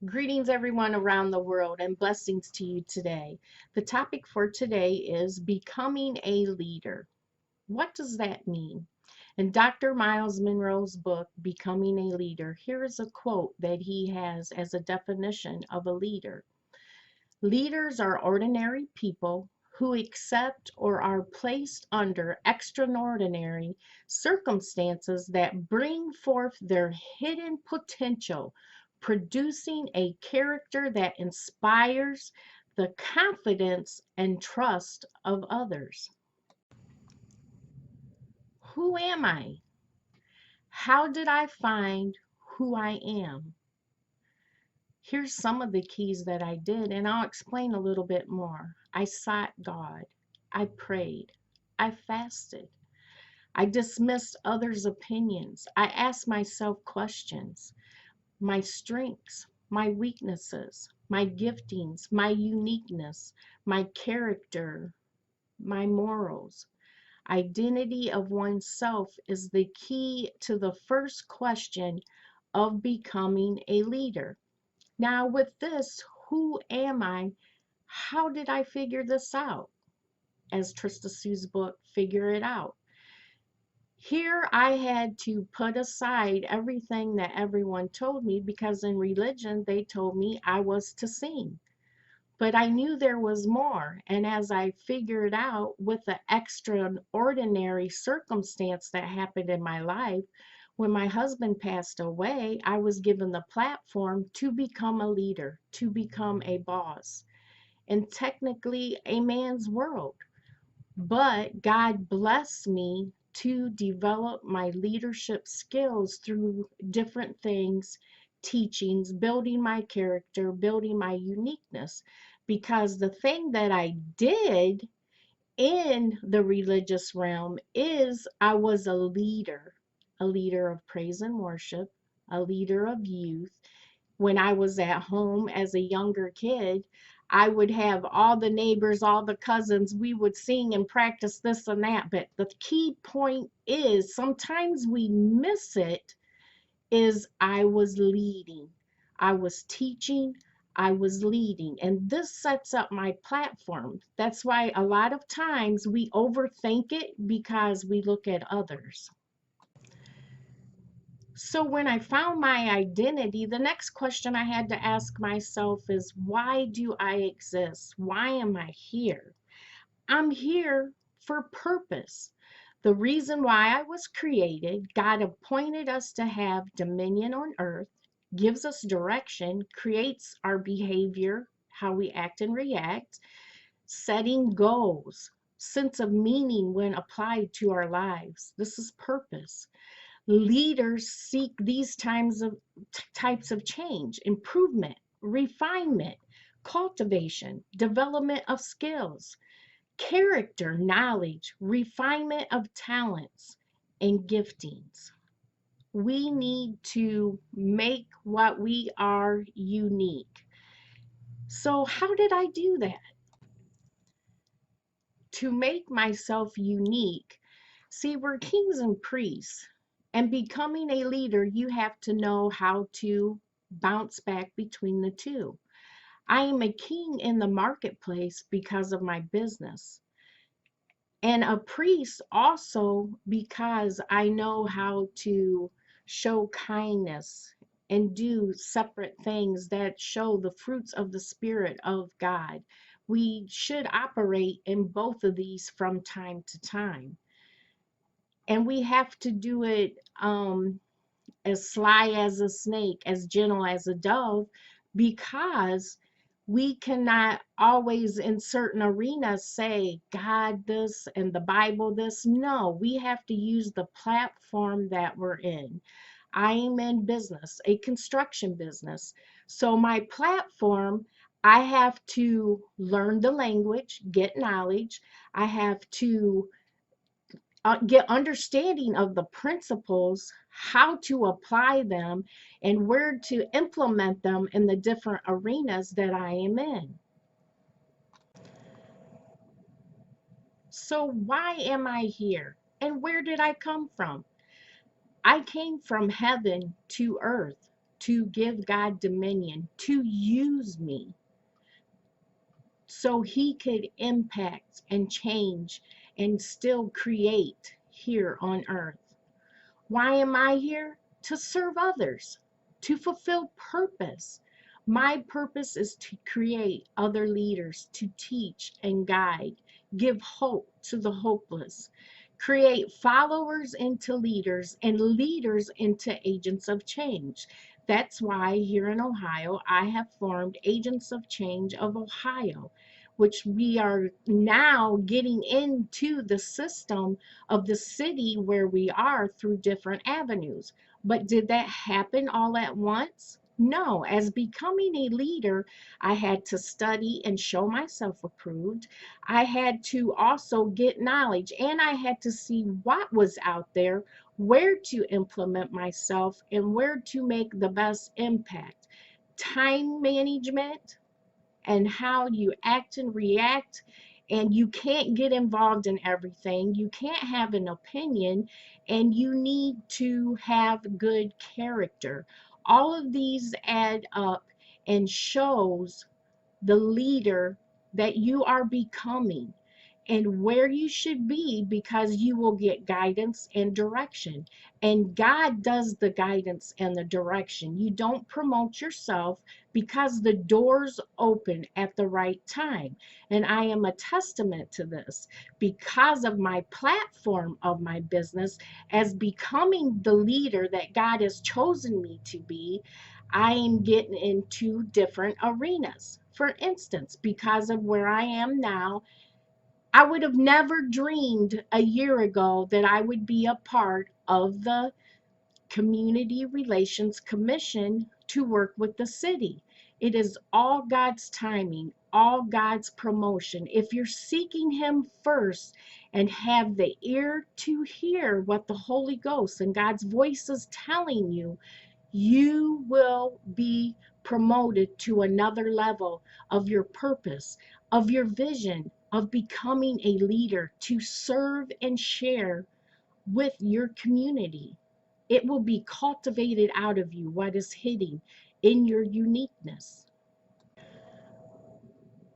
Greetings, everyone around the world, and blessings to you today. The topic for today is becoming a leader. What does that mean? In Dr. Miles Monroe's book, Becoming a Leader, here is a quote that he has as a definition of a leader. Leaders are ordinary people who accept or are placed under extraordinary circumstances that bring forth their hidden potential, producing a character that inspires the confidence and trust of others. Who am I? How did I find who I am? Here's some of the keys that I did, and I'll explain a little bit more. I sought God. I prayed. I fasted. I dismissed others' opinions. I asked myself questions. My strengths, my weaknesses, my giftings, my uniqueness, my character, my morals. Identity of oneself is the key to the first question of becoming a leader. Now, with this, who am I? How did I figure this out? As Trista Sue's book, Figure It Out. Here I had to put aside everything that everyone told me because in religion they told me I was to sing. But I knew there was more. And as I figured out with the extraordinary circumstance that happened in my life, when my husband passed away, I was given the platform to become a leader, to become a boss, and technically a man's world. But God blessed me to develop my leadership skills through different things, teachings, building my character, building my uniqueness. Because the thing that I did in the religious realm is I was a leader of praise and worship, a leader of youth. When I was at home as a younger kid, I would have all the neighbors, all the cousins, we would sing and practice this and that. But the key point is sometimes we miss it is I was leading. I was teaching, I was leading. And this sets up my platform. That's why a lot of times we overthink it because we look at others. So when I found my identity, the next question I had to ask myself is, why do I exist? Why am I here? I'm here for purpose. The reason why I was created, God appointed us to have dominion on earth, gives us direction, creates our behavior, how we act and react, setting goals, sense of meaning when applied to our lives. This is purpose. Leaders seek these types of change, improvement, refinement, cultivation, development of skills, character, knowledge, refinement of talents, and giftings. We need to make what we are unique. So, how did I do that? To make myself unique, see, we're kings and priests, and becoming a leader, you have to know how to bounce back between the two. I am a king in the marketplace because of my business, and a priest also because I know how to show kindness and do separate things that show the fruits of the Spirit of God. We should operate in both of these from time to time. And we have to do it as sly as a snake, as gentle as a dove, because we cannot always in certain arenas say God this and the Bible this. No, we have to use the platform that we're in. I am in business, a construction business. So my platform, I have to learn the language, get knowledge. I have to get understanding of the principles, how to apply them, and where to implement them in the different arenas that I am in. So, why am I here? And where did I come from? I came from heaven to earth to give God dominion, to use me so he could impact and change and still create here on earth. Why am I here? To serve others, to fulfill purpose. My purpose is to create other leaders, to teach and guide, give hope to the hopeless, create followers into leaders and leaders into agents of change. That's why here in Ohio, I have formed Agents of Change of Ohio, which we are now getting into the system of the city where we are through different avenues. But did that happen all at once? No. As becoming a leader, I had to study and show myself approved. I had to also get knowledge, and I had to see what was out there, where to implement myself, and where to make the best impact. Time management, and how you act and react. And you can't get involved in everything. You can't have an opinion, and you need to have good character. All of these add up and shows the leader that you are becoming and where you should be, because you will get guidance and direction. And God does the guidance and the direction. You don't promote yourself, because the doors open at the right time. And I am a testament to this because of my platform of my business as becoming the leader that God has chosen me to be. I am getting into different arenas. For instance, because of where I am now, I would have never dreamed a year ago that I would be a part of the Community Relations Commission to work with the city. It is all God's timing, all God's promotion. If you're seeking Him first and have the ear to hear what the Holy Ghost and God's voice is telling you, you will be promoted to another level of your purpose, of your vision, of becoming a leader to serve and share with your community. It will be cultivated out of you what is hidden in your uniqueness.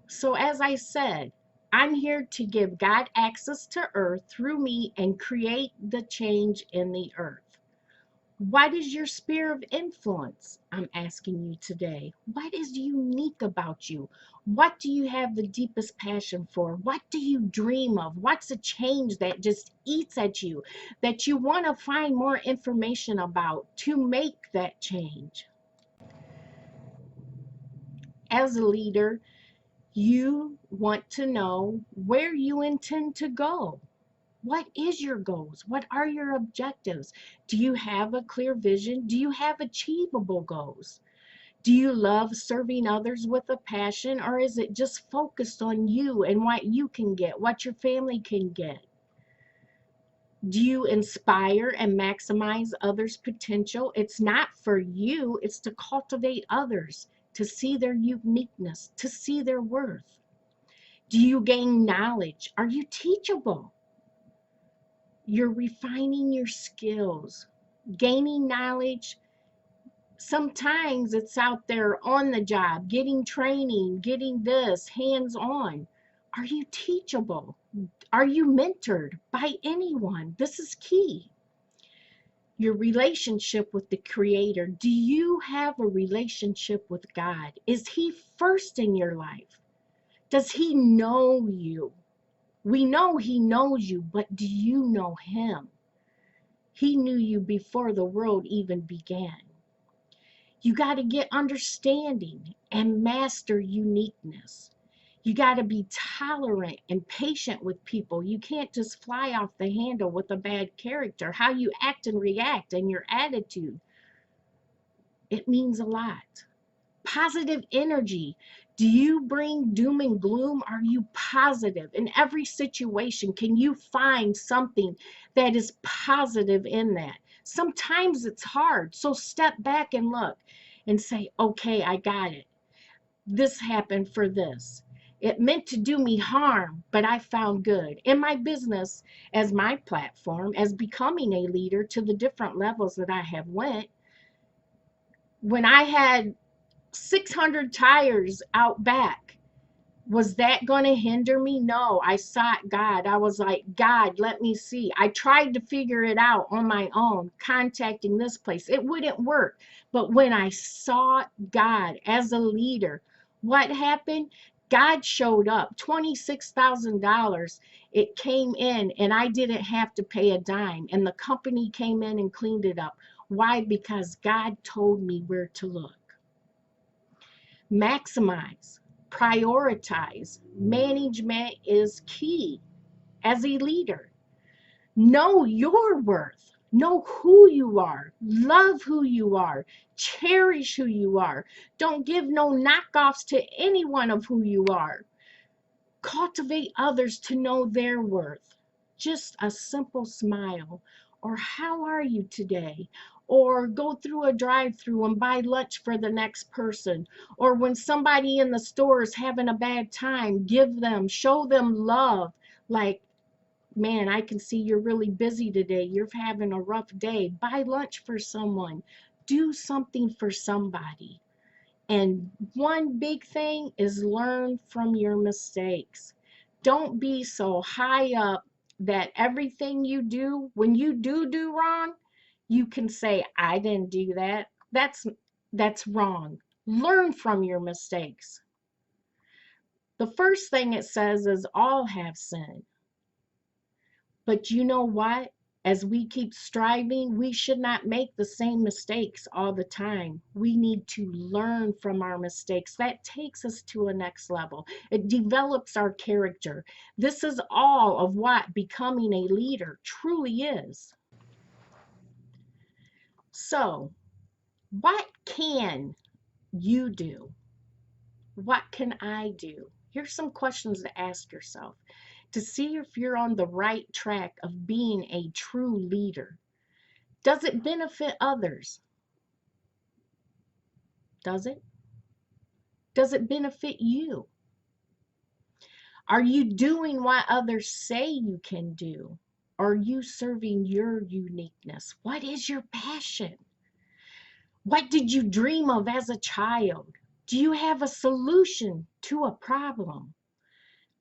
So, as I said, I'm here to give God access to earth through me and create the change in the earth. What is your sphere of influence? I'm asking you today. What is unique about you? What do you have the deepest passion for? What do you dream of? What's a change that just eats at you, that you want to find more information about to make that change? As a leader, you want to know where you intend to go. What is your goals? What are your objectives? Do you have a clear vision? Do you have achievable goals? Do you love serving others with a passion, or is it just focused on you and what you can get, what your family can get? Do you inspire and maximize others' potential? It's not for you, it's to cultivate others, to see their uniqueness, to see their worth. Do you gain knowledge? Are you teachable? You're refining your skills, gaining knowledge. Sometimes it's out there on the job, getting training, getting this hands on. Are you teachable? Are you mentored by anyone? This is key. Your relationship with the Creator. Do you have a relationship with God? Is He first in your life? Does He know you? We know He knows you, but do you know Him? He knew you before the world even began. You got to get understanding and master uniqueness. You got to be tolerant and patient with people. You can't just fly off the handle with a bad character. How you act and react and your attitude, it means a lot. Positive energy. Do you bring doom and gloom? Are you positive in every situation? Can you find something that is positive in that? Sometimes it's hard. So step back and look and say, okay, I got it. This happened for this. It meant to do me harm, but I found good. In my business, as my platform, as becoming a leader to the different levels that I have went, When I had 600 tires out back, was that going to hinder me? No, I sought God. I was like, God, let me see. I tried to figure it out on my own, contacting this place. It wouldn't work. But when I sought God as a leader, what happened? God showed up. $26,000. It came in, and I didn't have to pay a dime. And the company came in and cleaned it up. Why? Because God told me where to look. Maximize, prioritize. Management is key as a leader. Know your worth. Know who you are. Love who you are. Cherish who you are. Don't give no knockoffs to anyone of who you are. Cultivate others to know their worth. Just a simple smile, or how are you today? Or go through a drive-through and buy lunch for the next person. Or when somebody in the store is having a bad time, show them love. Like, man, I can see you're really busy today. You're having a rough day. Buy lunch for someone. Do something for somebody. And one big thing is learn from your mistakes. Don't be so high up that everything you do, when you do wrong, you can say, I didn't do that. That's wrong. Learn from your mistakes. The first thing it says is all have sinned. But you know what? As we keep striving, we should not make the same mistakes all the time. We need to learn from our mistakes. That takes us to a next level. It develops our character. This is all of what becoming a leader truly is. So, what can you do? What can I do? Here's some questions to ask yourself to see if you're on the right track of being a true leader. Does it benefit others? Does it? Does it benefit you? Are you doing what others say you can do? Are you serving your uniqueness? What is your passion? What did you dream of as a child? Do you have a solution to a problem?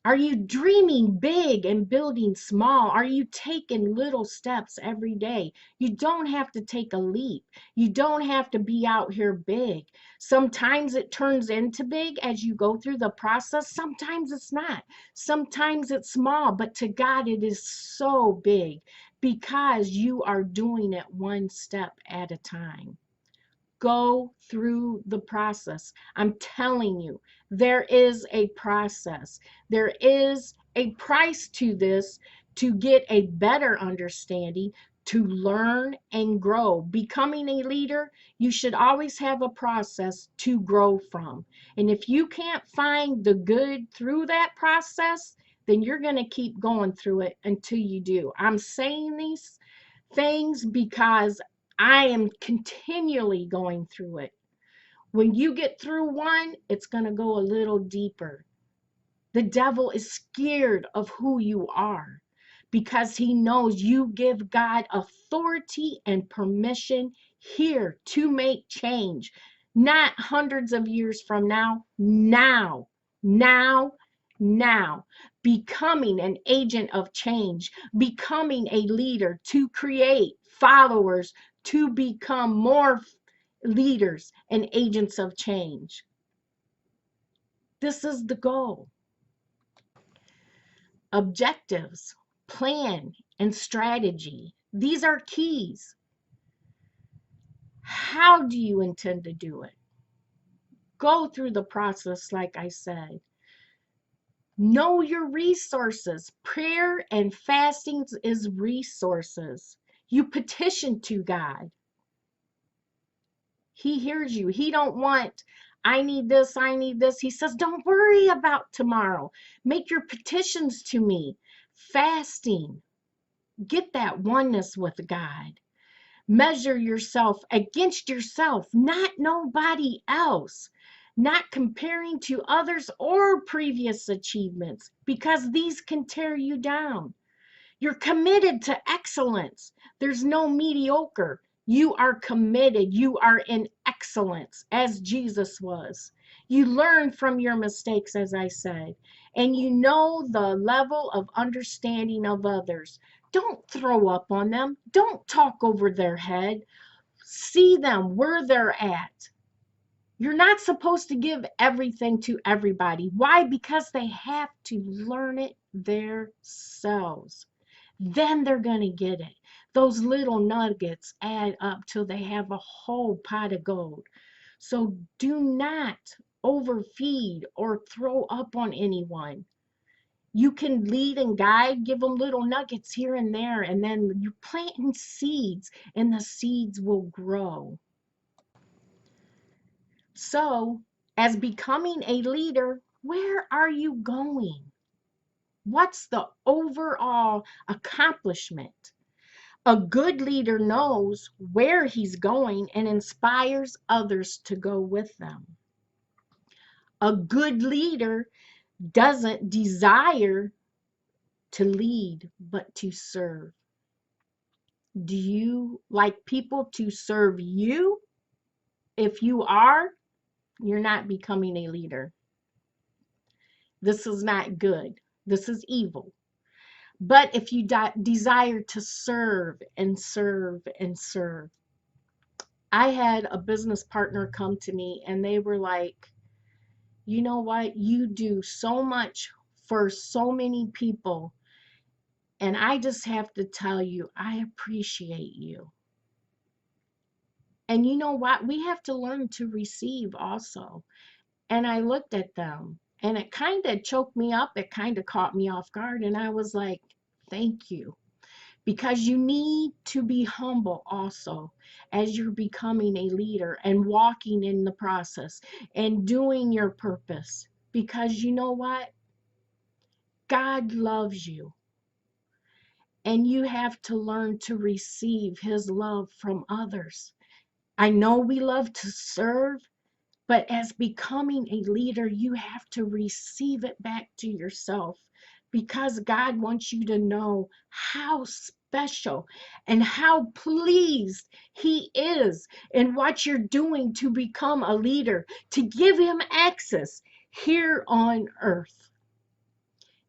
Are you dreaming big and building small? Are you taking little steps every day? You don't have to take a leap. You don't have to be out here big. Sometimes it turns into big as you go through the process. Sometimes it's not. Sometimes it's small, but to God it is so big because you are doing it one step at a time. Go through the process. I'm telling you, there is a process. There is a price to this to get a better understanding, to learn and grow. Becoming a leader, you should always have a process to grow from. And if you can't find the good through that process, then you're going to keep going through it until you do. I'm saying these things because I am continually going through it. When you get through one, it's going to go a little deeper. The devil is scared of who you are because he knows you give God authority and permission here to make change. Not hundreds of years from now, now, now, now. Becoming an agent of change, becoming a leader to create followers, to become more leaders and agents of change. This is the goal. Objectives, plan, and strategy. These are keys. How do you intend to do it? Go through the process, like I said. Know your resources. Prayer and fasting is resources. You petition to God. He hears you. He don't want, I need this, I need this. He says, don't worry about tomorrow. Make your petitions to me. Fasting. Get that oneness with God. Measure yourself against yourself, not nobody else. Not comparing to others or previous achievements, because these can tear you down. You're committed to excellence. There's no mediocre. You are committed. You are in excellence as Jesus was. You learn from your mistakes, as I said, and you know the level of understanding of others. Don't throw up on them. Don't talk over their head. See them where they're at. You're not supposed to give everything to everybody. Why? Because they have to learn it themselves. Then they're going to get it. Those little nuggets add up till they have a whole pot of gold. So do not overfeed or throw up on anyone. You can lead and guide, give them little nuggets here and there, and then you're planting seeds, and the seeds will grow. So, as becoming a leader, where are you going? What's the overall accomplishment? A good leader knows where he's going and inspires others to go with them. A good leader doesn't desire to lead, but to serve. Do you like people to serve you? If you are, you're not becoming a leader. This is not good. This is evil. But if you desire to serve and serve and serve, I had a business partner come to me and they were like, you know what? You do so much for so many people. And I just have to tell you, I appreciate you. And you know what? We have to learn to receive also. And I looked at them and it kind of choked me up. It kind of caught me off guard. And I was like, thank you. Because you need to be humble also as you're becoming a leader and walking in the process and doing your purpose. Because you know what? God loves you. And you have to learn to receive his love from others. I know we love to serve, but as becoming a leader, you have to receive it back to yourself because God wants you to know how special and how pleased he is in what you're doing to become a leader, to give him access here on earth.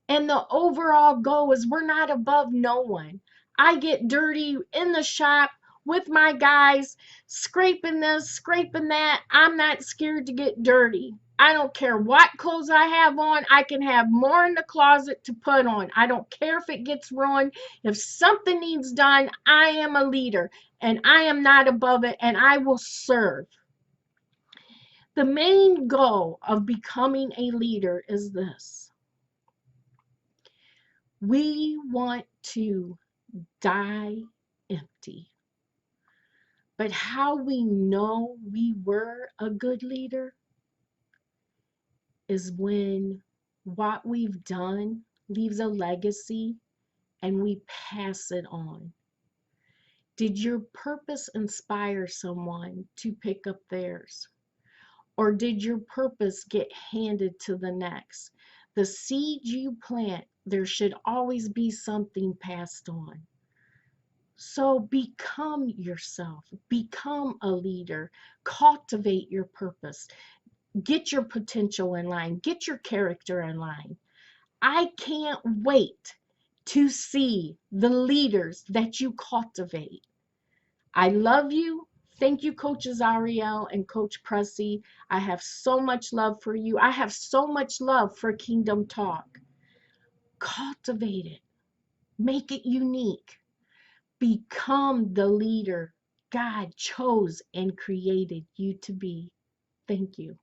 And the overall goal is we're not above no one. I get dirty in the shop with my guys, scraping this, scraping that. I'm not scared to get dirty. I don't care what clothes I have on. I can have more in the closet to put on. I don't care if it gets ruined. If something needs done, I am a leader and I am not above it and I will serve. The main goal of becoming a leader is this. We want to die empty. But how we know we were a good leader is when what we've done leaves a legacy and we pass it on. Did your purpose inspire someone to pick up theirs? Or did your purpose get handed to the next? The seed you plant, there should always be something passed on. So become yourself, become a leader, cultivate your purpose, get your potential in line, get your character in line. I can't wait to see the leaders that you cultivate. I love you. Thank you, Coaches Ariel and Coach Pressy. I have so much love for you. I have so much love for Kingdom Talk. Cultivate it. Make it unique. Become the leader God chose and created you to be. Thank you.